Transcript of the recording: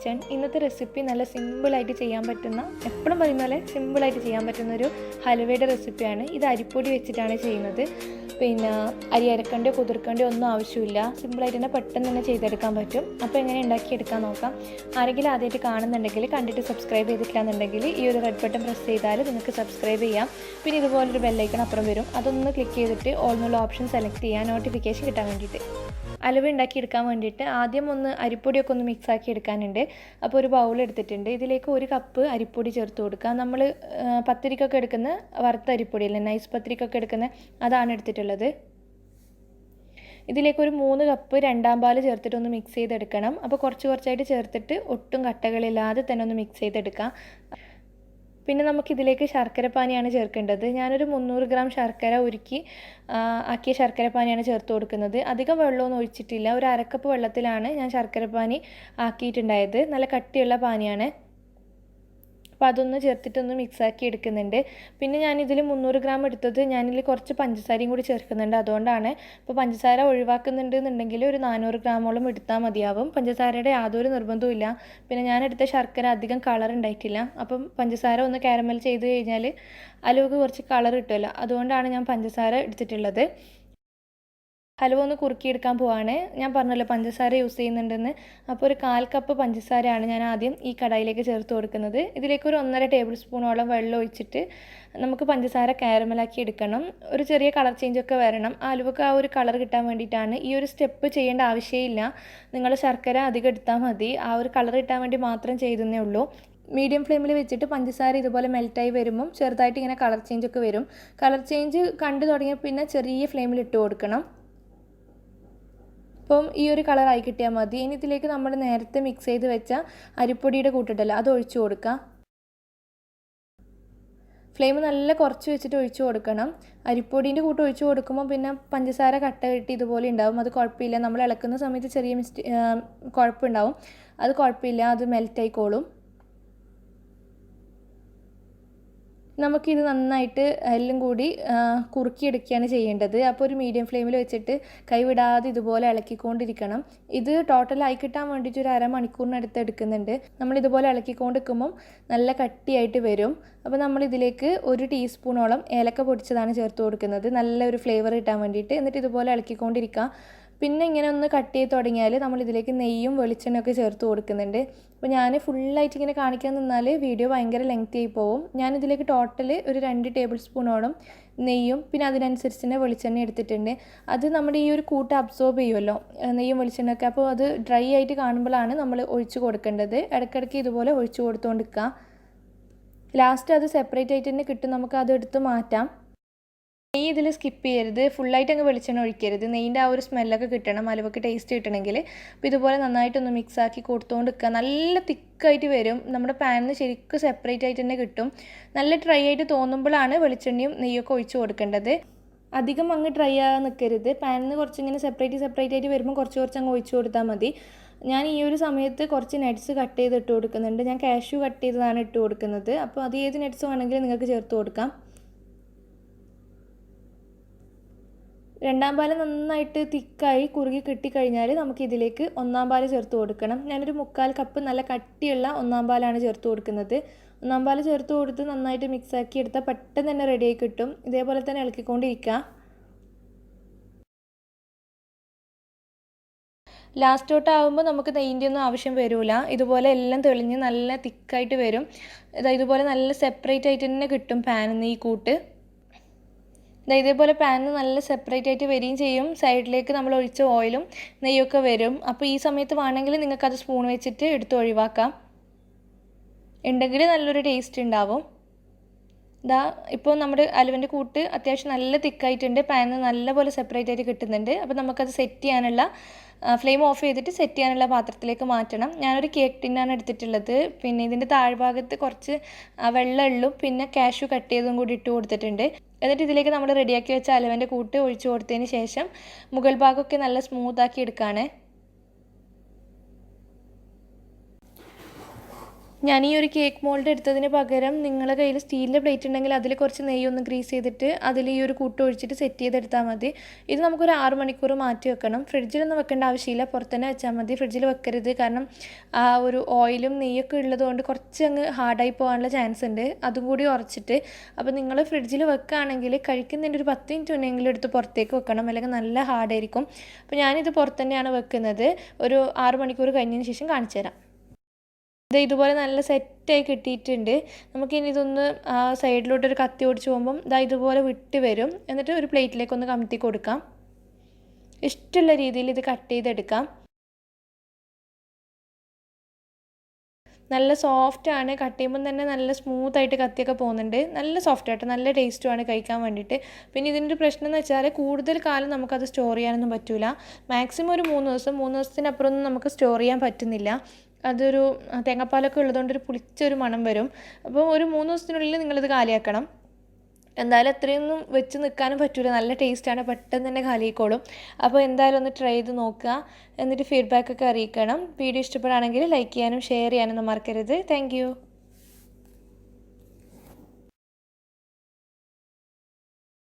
Kitchen. ഇന്നത്തെ recipe നല്ല സിമ്പിളായിട്ട് ചെയ്യാൻ പറ്റുന്ന, എപ്പോഴും പറയുന്ന പോലെ സിമ്പിളായിട്ട് ചെയ്യാൻ പറ്റുന്ന ഒരു ഹലുവയുടെ റെസിപ്പിയാണ്. ഇത് അരിപ്പൊടി വെച്ചിട്ടാണ് ചെയ്യുന്നത്. പിന്നെ അരി അരക്കണ്ടോ കുതിർക്കണ്ടോ ഒന്നും ആവശ്യമില്ല. സിമ്പിളായിട്ട് തന്നെ പെട്ടെന്ന് തന്നെ ചെയ്തെടുക്കാൻ പറ്റും. അപ്പോൾ എങ്ങനെ ഉണ്ടാക്കിയെടുക്കാൻ നോക്കാം. ആരെങ്കിലും ആദ്യമായിട്ട് കാണുന്നുണ്ടെങ്കിൽ, കണ്ടിട്ട് സബ്സ്ക്രൈബ് ചെയ്തിട്ടില്ല എന്നുണ്ടെങ്കിൽ ഈ ഒരു റെഡ് ബട്ടൺ പ്രസ് ചെയ്താൽ നിങ്ങൾക്ക് സബ്സ്ക്രൈബ് ചെയ്യാം. പിന്നെ ഇതുപോലൊരു ബെല്ലൈക്കൺ അപ്പുറം വരും, അതൊന്ന് ക്ലിക്ക് ചെയ്തിട്ട് ഓൾ എന്നുള്ള ഓപ്ഷൻ സെലക്ട് ചെയ്യാൻ, നോട്ടിഫിക്കേഷൻ കിട്ടാൻ വേണ്ടിയിട്ട്. ഹലുവ ഉണ്ടാക്കിയെടുക്കാൻ വേണ്ടിയിട്ട് ആദ്യം ഒന്ന് അരിപ്പൊടിയൊക്കെ ഒന്ന് മിക്സാക്കി എടുക്കാനുണ്ട്. അപ്പോൾ ഒരു ബൗൾ എടുത്തിട്ടുണ്ട്. ഇതിലേക്ക് 1 കപ്പ് അരിപ്പൊടി ചേർത്ത് കൊടുക്കുക. നമ്മൾ പത്തിരിക്കൊക്കെ എടുക്കുന്ന വറുത്ത അരിപ്പൊടിയല്ലേ, നൈസ് പത്തിരിക്കൊക്കെ എടുക്കുന്ന അതാണ് എടുത്തിട്ടുള്ളത്. ഇതിലേക്ക് ഒരു 3 കപ്പ് രണ്ടാം പാൽ ചേർത്തിട്ട് ഒന്ന് മിക്സ് ചെയ്തെടുക്കണം. അപ്പോൾ കുറച്ചായിട്ട് ചേർത്തിട്ട് ഒട്ടും കട്ടകളില്ലാതെ തന്നെ ഒന്ന് മിക്സ് ചെയ്തെടുക്കാം. പിന്നെ നമുക്കിതിലേക്ക് ശർക്കരപ്പാനിയാണ് ചേർക്കേണ്ടത്. ഞാനൊരു 300 ഗ്രാം ശർക്കര ഉരുക്കി ആക്കിയ ശർക്കരപ്പാനിയാണ് ചേർത്ത് കൊടുക്കുന്നത്. അധികം വെള്ളമൊന്നും ഒഴിച്ചിട്ടില്ല. ഒരു 1/2 കപ്പ് വെള്ളത്തിലാണ് ഞാൻ ശർക്കരപ്പാനി ആക്കിയിട്ടുണ്ടായത്. നല്ല കട്ടിയുള്ള പാനിയാണ്. അപ്പോൾ അതൊന്ന് ചേർത്തിട്ടൊന്ന് മിക്സാക്കി എടുക്കുന്നുണ്ട്. പിന്നെ ഞാനിതിൽ 300 ഗ്രാം എടുത്തത്, ഞാനിതിൽ കുറച്ച് പഞ്ചസാരയും കൂടി ചേർക്കുന്നുണ്ട്. അതുകൊണ്ടാണ്. ഇപ്പോൾ പഞ്ചസാര ഒഴിവാക്കുന്നുണ്ടെന്നുണ്ടെങ്കിൽ ഒരു 400 ഗ്രാമോളം എടുത്താൽ മതിയാവും. പഞ്ചസാരയുടെ യാതൊരു നിർബന്ധവും ഇല്ല. പിന്നെ ഞാനെടുത്ത ശർക്കര അധികം കളർ ഉണ്ടായിട്ടില്ല. അപ്പം പഞ്ചസാര ഒന്ന് കാരമൽ ചെയ്ത് കഴിഞ്ഞാൽ ഹലുവക്ക് കുറച്ച് കളർ കിട്ടുമല്ലോ, അതുകൊണ്ടാണ് ഞാൻ പഞ്ചസാര എടുത്തിട്ടുള്ളത്. ഹലുവ ഒന്ന് കുറുക്കിയെടുക്കാൻ പോവാണ്. ഞാൻ പറഞ്ഞല്ലോ പഞ്ചസാര യൂസ് ചെയ്യുന്നുണ്ടെന്ന്. അപ്പോൾ ഒരു 1/4 കപ്പ് പഞ്ചസാരയാണ് ഞാൻ ആദ്യം ഈ കടായിലേക്ക് ചേർത്ത് കൊടുക്കുന്നത്. ഇതിലേക്ക് ഒരു 1.5 ടേബിൾ സ്പൂണോളം വെള്ളം ഒഴിച്ചിട്ട് നമുക്ക് പഞ്ചസാര കാരമലാക്കി എടുക്കണം. ഒരു ചെറിയ കളർ ചേഞ്ചൊക്കെ വരണം. ഹലുവക്ക് ആ ഒരു കളർ കിട്ടാൻ വേണ്ടിയിട്ടാണ്. ഈ ഒരു സ്റ്റെപ്പ് ചെയ്യേണ്ട ആവശ്യമില്ല. നിങ്ങൾ ശർക്കര അധികം എടുത്താൽ മതി. ആ ഒരു കളർ കിട്ടാൻ വേണ്ടി മാത്രം ചെയ്തേ ഉള്ളൂ. മീഡിയം ഫ്ലെയിമിൽ വെച്ചിട്ട് പഞ്ചസാര ഇതുപോലെ മെൽറ്റായി വരുമ്പം ചെറുതായിട്ട് ഇങ്ങനെ കളർ ചേഞ്ചൊക്കെ വരും. കളർ ചേഞ്ച് കണ്ടു തുടങ്ങിയ പിന്നെ ചെറിയ ഫ്ലെയിമിൽ ഇട്ട് കൊടുക്കണം. അപ്പം ഈ ഒരു കളറായി കിട്ടിയാൽ മതി. ഇനി ഇതിലേക്ക് നമ്മൾ നേരത്തെ മിക്സ് ചെയ്ത് വെച്ച അരിപ്പൊടിയുടെ കൂട്ടിട്ടല്ലോ, അത് ഒഴിച്ചു കൊടുക്കാം. ഫ്ലെയിം നല്ല കുറച്ച് വെച്ചിട്ട് ഒഴിച്ചു കൊടുക്കണം. അരിപ്പൊടീൻ്റെ കൂട്ട് ഒഴിച്ചു കൊടുക്കുമ്പോൾ പിന്നെ പഞ്ചസാര കട്ട കെട്ടി ഇതുപോലെ ഉണ്ടാവും. അത് കുഴപ്പമില്ല. നമ്മൾ ഇളക്കുന്ന സമയത്ത് ചെറിയ കുഴപ്പമുണ്ടാവും. അത് കുഴപ്പമില്ല, അത് മെൽറ്റായിക്കോളും. നമുക്കിത് നന്നായിട്ട് എല്ലാം കൂടി കുറുക്കിയെടുക്കുകയാണ് ചെയ്യേണ്ടത്. അപ്പോൾ ഒരു മീഡിയം ഫ്ലെയിമിൽ വെച്ചിട്ട് കൈവിടാതെ ഇതുപോലെ ഇളക്കിക്കൊണ്ടിരിക്കണം. ഇത് ടോട്ടലായി കിട്ടാൻ വേണ്ടിയിട്ട് ഒരു 1/2 മണിക്കൂറിനടുത്ത് എടുക്കുന്നുണ്ട്. നമ്മളിതുപോലെ ഇളക്കിക്കൊണ്ടിരിക്കുമ്പം നല്ല കട്ടിയായിട്ട് വരും. അപ്പോൾ നമ്മളിതിലേക്ക് 1 ടീസ്പൂണോളം ഏലക്ക പൊടിച്ചതാണ് ചേർത്ത് കൊടുക്കുന്നത്, നല്ലൊരു ഫ്ലേവർ കിട്ടാൻ വേണ്ടിയിട്ട്. എന്നിട്ട് ഇതുപോലെ ഇളക്കിക്കൊണ്ടിരിക്കുക. പിന്നെ ഇങ്ങനെ ഒന്ന് കട്ട് ചെയ്ത് തുടങ്ങിയാൽ നമ്മളിതിലേക്ക് നെയ്യും വെളിച്ചെണ്ണയൊക്കെ ചേർത്ത് കൊടുക്കുന്നുണ്ട്. അപ്പോൾ ഞാൻ ഫുള്ളായിട്ട് ഇങ്ങനെ കാണിക്കാൻ നിന്നാൽ വീഡിയോ ഭയങ്കര ലെങ്തി ആയി പോകും. ഞാനിതിലേക്ക് ടോട്ടൽ ഒരു 2 ടേബിൾ സ്പൂണോളം നെയ്യും പിന്നെ അതിനനുസരിച്ച് തന്നെ വെളിച്ചെണ്ണ എടുത്തിട്ടുണ്ട്. അത് നമ്മുടെ ഈ ഒരു കൂട്ട് അബ്സോർബ് ചെയ്യുമല്ലോ, നെയ്യും വെളിച്ചെണ്ണയൊക്കെ. അപ്പോൾ അത് ഡ്രൈ ആയിട്ട് കാണുമ്പോഴാണ് നമ്മൾ ഒഴിച്ച് കൊടുക്കേണ്ടത്. ഇടയ്ക്കിടയ്ക്ക് ഇതുപോലെ ഒഴിച്ച് കൊടുത്തുകൊണ്ടിരിക്കുക. ലാസ്റ്റ് അത് സെപ്പറേറ്റ് ആയിട്ട് തന്നെ കിട്ടും. നമുക്ക് അത് എടുത്ത് മാറ്റാം. നെയ്യ് ഇതിൽ സ്കിപ്പ് ചെയ്യരുത്. ഫുള്ളായിട്ട് അങ്ങ് വെളിച്ചെണ്ണ ഒഴിക്കരുത്. നെയ്യിൻ്റെ ആ ഒരു സ്മെല്ലൊക്കെ കിട്ടണം, ഹലുവക്ക് ടേസ്റ്റ് കിട്ടണമെങ്കിൽ. അപ്പോൾ ഇതുപോലെ നന്നായിട്ടൊന്ന് മിക്സാക്കി കൊടുത്തുകൊണ്ട് നിൽക്കുക. നല്ല തിക്കായിട്ട് വരും. നമ്മുടെ പാനിൽ ശരിക്കും സെപ്പറേറ്റ് ആയിട്ട് തന്നെ കിട്ടും. നല്ല ഡ്രൈ ആയിട്ട് തോന്നുമ്പോഴാണ് വെളിച്ചെണ്ണയും നെയ്യൊക്കെ ഒഴിച്ച് കൊടുക്കേണ്ടത്. അധികം അങ്ങ് ഡ്രൈ ആകാൻ നിൽക്കരുത്. പാനിൽ നിന്ന് കുറച്ചിങ്ങനെ സെപ്പറേറ്റ് ആയിട്ട് വരുമ്പോൾ കുറച്ച് അങ്ങ് ഒഴിച്ച് കൊടുത്താൽ മതി. ഞാൻ ഈ ഒരു സമയത്ത് കുറച്ച് നട്ട്സ് കട്ട് ചെയ്ത് ഇട്ട് കൊടുക്കുന്നുണ്ട്. ഞാൻ കാഷ്യൂ കട്ട് ചെയ്തതാണ് ഇട്ട് കൊടുക്കുന്നത്. അപ്പോൾ അത് ഏത് നട്ട്സ് വേണമെങ്കിലും നിങ്ങൾക്ക് ചേർത്ത് കൊടുക്കാം. രണ്ടാം പാൽ നന്നായിട്ട് തിക്കായി കുറുകി കിട്ടിക്കഴിഞ്ഞാൽ നമുക്കിതിലേക്ക് 1-ാം പാൽ ചേർത്ത് കൊടുക്കണം. ഞാനൊരു 3/4 കപ്പ് നല്ല കട്ടിയുള്ള 1-ാം പാലാണ് ചേർത്ത് കൊടുക്കുന്നത്. 1-ാം പാൽ ചേർത്ത് കൊടുത്ത് നന്നായിട്ട് മിക്സാക്കി എടുത്താൽ പെട്ടെന്ന് തന്നെ റെഡിയായി കിട്ടും. ഇതേപോലെ തന്നെ ഇളക്കിക്കൊണ്ടിരിക്കുക. ലാസ്റ്റോട്ടാകുമ്പോൾ നമുക്ക് നെയ്യിൻ്റെ ഒന്നും ആവശ്യം വരില്ല. ഇതുപോലെ എല്ലാം തെളിഞ്ഞ് നല്ല തിക്കായിട്ട് വരും. ഇതുപോലെ നല്ല സെപ്പറേറ്റ് ആയിട്ട് തന്നെ കിട്ടും പാനിൽ നിന്ന് ഈ കൂട്ട്. ഇതേപോലെ പാനിൽ നല്ല സെപ്പറേറ്റ് ആയിട്ട് വരികയും ചെയ്യും. സൈഡിലേക്ക് നമ്മൾ ഒഴിച്ച ഓയിലും നെയ്യൊക്കെ വരും. അപ്പോൾ ഈ സമയത്ത് വേണമെങ്കിൽ നിങ്ങൾക്കത് സ്പൂൺ വെച്ചിട്ട് എടുത്ത് ഒഴിവാക്കാം. ഉണ്ടെങ്കിൽ നല്ലൊരു ടേസ്റ്റ് ഉണ്ടാവും. ഇപ്പോൾ നമ്മുടെ ഹലുവൻ്റെ കൂട്ട് അത്യാവശ്യം നല്ല തിക്കായിട്ടുണ്ട്. പാനിൽ നല്ലപോലെ സെപ്പറേറ്റ് ആയിട്ട് കിട്ടുന്നുണ്ട്. അപ്പോൾ നമുക്കത് സെറ്റ് ചെയ്യാനുള്ള, ഫ്ലെയിം ഓഫ് ചെയ്തിട്ട് സെറ്റ് ചെയ്യാനുള്ള പാത്രത്തിലേക്ക് മാറ്റണം. ഞാനൊരു കേക്ക് ടിന്നാണ് എടുത്തിട്ടുള്ളത്. പിന്നെ ഇതിൻ്റെ താഴ്ഭാഗത്ത് കുറച്ച് വെള്ള എള്ളും പിന്നെ കാഷ്യൂ കട്ട് ചെയ്തതും കൂടി ഇട്ട് കൊടുത്തിട്ടുണ്ട്. എന്നിട്ട് ഇതിലേക്ക് നമ്മൾ റെഡിയാക്കി വെച്ച ഹലുവൻ്റെ കൂട്ട് ഒഴിച്ചു കൊടുത്തതിന് ശേഷം മുകൾ ഭാഗമൊക്കെ നല്ല സ്മൂത്താക്കി എടുക്കുകയാണ്. ഞാൻ ഈ ഒരു കേക്ക് മോൾഡ് എടുത്തതിന് പകരം നിങ്ങളുടെ കയ്യിൽ സ്റ്റീലിൻ്റെ പ്ലേറ്റ് ഉണ്ടെങ്കിൽ അതിൽ കുറച്ച് നെയ്യൊന്ന് ഗ്രീസ് ചെയ്തിട്ട് അതിൽ ഈ ഒരു കൂട്ട് ഒഴിച്ചിട്ട് സെറ്റ് ചെയ്തെടുത്താൽ മതി. ഇത് നമുക്കൊരു 6 മണിക്കൂർ മാറ്റി വെക്കണം. ഫ്രിഡ്ജിലൊന്നും വെക്കേണ്ട ആവശ്യമില്ല, പുറത്തുതന്നെ വെച്ചാൽ മതി. ഫ്രിഡ്ജിൽ വെക്കരുത്, കാരണം ആ ഒരു ഓയിലും നെയ്യൊക്കെ ഉള്ളതുകൊണ്ട് കുറച്ച് അങ്ങ് ഹാർഡായി പോകാനുള്ള ചാൻസ് ഉണ്ട്. അതും കൂടി ഉറച്ചിട്ട് അപ്പോൾ നിങ്ങൾ ഫ്രിഡ്ജിൽ വെക്കുകയാണെങ്കിൽ കഴിക്കുന്നതിൻ്റെ ഒരു 10 മിനിറ്റ് മുന്നെങ്കിലും എടുത്ത് പുറത്തേക്ക് വെക്കണം, അല്ലെങ്കിൽ നല്ല ഹാർഡായിരിക്കും. അപ്പോൾ ഞാനിത് പുറത്ത് തന്നെയാണ് വെക്കുന്നത്. ഒരു 6 മണിക്കൂർ കഴിഞ്ഞതിന് ശേഷം കാണിച്ചു തരാം. ഇത് ഇതുപോലെ നല്ല സെറ്റായി കിട്ടിയിട്ടുണ്ട്. നമുക്കിനി ഇതൊന്ന് സൈഡിലോട്ടൊരു കത്തി ഓടിച്ച് പോകുമ്പം ഇതുപോലെ വിട്ട് വരും. എന്നിട്ട് ഒരു പ്ലേറ്റിലേക്കൊന്ന് കമത്തി കൊടുക്കാം. ഇഷ്ടമുള്ള രീതിയിൽ ഇത് കട്ട് ചെയ്തെടുക്കാം. നല്ല സോഫ്റ്റാണ്, കട്ട് ചെയ്യുമ്പം തന്നെ നല്ല സ്മൂത്തായിട്ട് കത്തിയൊക്കെ പോകുന്നുണ്ട്. നല്ല സോഫ്റ്റായിട്ട് നല്ല ടേസ്റ്റുമാണ് കഴിക്കാൻ വേണ്ടിയിട്ട്. പിന്നെ ഇതിൻ്റെ പ്രശ്നം എന്ന് വെച്ചാൽ കൂടുതൽ കാലം നമുക്കത് സ്റ്റോർ ചെയ്യാനൊന്നും പറ്റില്ല. മാക്സിമം ഒരു 3 ദിവസം, 3 ദിവസത്തിനപ്പുറമൊന്നും നമുക്ക് സ്റ്റോർ ചെയ്യാൻ പറ്റുന്നില്ല. അതൊരു തേങ്ങാപ്പാലൊക്കെ ഉള്ളതുകൊണ്ടൊരു പുളിച്ചൊരു മണം വരും. അപ്പോൾ ഒരു 3 ദിവസത്തിനുള്ളിൽ നിങ്ങളിത് കാലിയാക്കണം. എന്തായാലും അത്രയൊന്നും വെച്ച് നിൽക്കാനും പറ്റില്ല, നല്ല ടേസ്റ്റാണ്, പെട്ടെന്ന് തന്നെ കാലിയായിക്കോളും. അപ്പോൾ എന്തായാലും ഒന്ന് ട്രൈ ചെയ്ത് നോക്കുക, എന്നിട്ട് ഫീഡ്ബാക്കൊക്കെ അറിയിക്കണം. വീഡിയോ ഇഷ്ടപ്പെടുകയാണെങ്കിൽ ലൈക്ക് ചെയ്യാനും ഷെയർ ചെയ്യാനൊന്നും മറക്കരുത്. താങ്ക്